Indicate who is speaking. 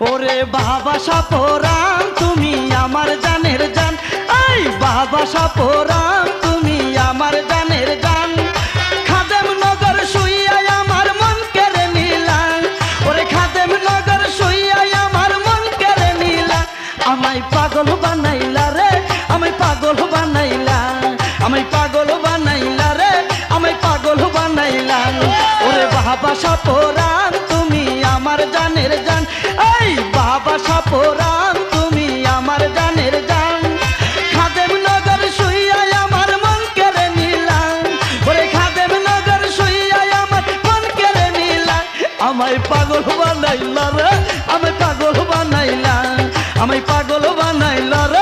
Speaker 1: ওরে বাবা সাপরাম তুমি আমার জানের জান, এই বাবা সাপরাম তুমি আমার জানের জান। খাদেম নগর শুইয়া আমার মন কেড়ে নিলা, ওরে খাদেম নগর শুইয়া আমার মন কেড়ে নিলা। আমায় পাগল বানাইলা রে, আমায় পাগল বানাইলা, আমায় পাগল বানাইলা রে, আমায় পাগল বানাইলা। ওরে বাবা সাপরাম তুমি আমার জানের জান, এই বাবা সাপরাম তুমি আমার জানের জান। খাদেম নগর শুইয়া আমার মন কেড়ে নিলা, ওরে খাদেম নগর শুইয়া আমার মন কেড়ে নিলা। আমায় পাগল বানাইলা রে, আমায় পাগল বানাইলা, আমায় পাগল বানাইলা রে,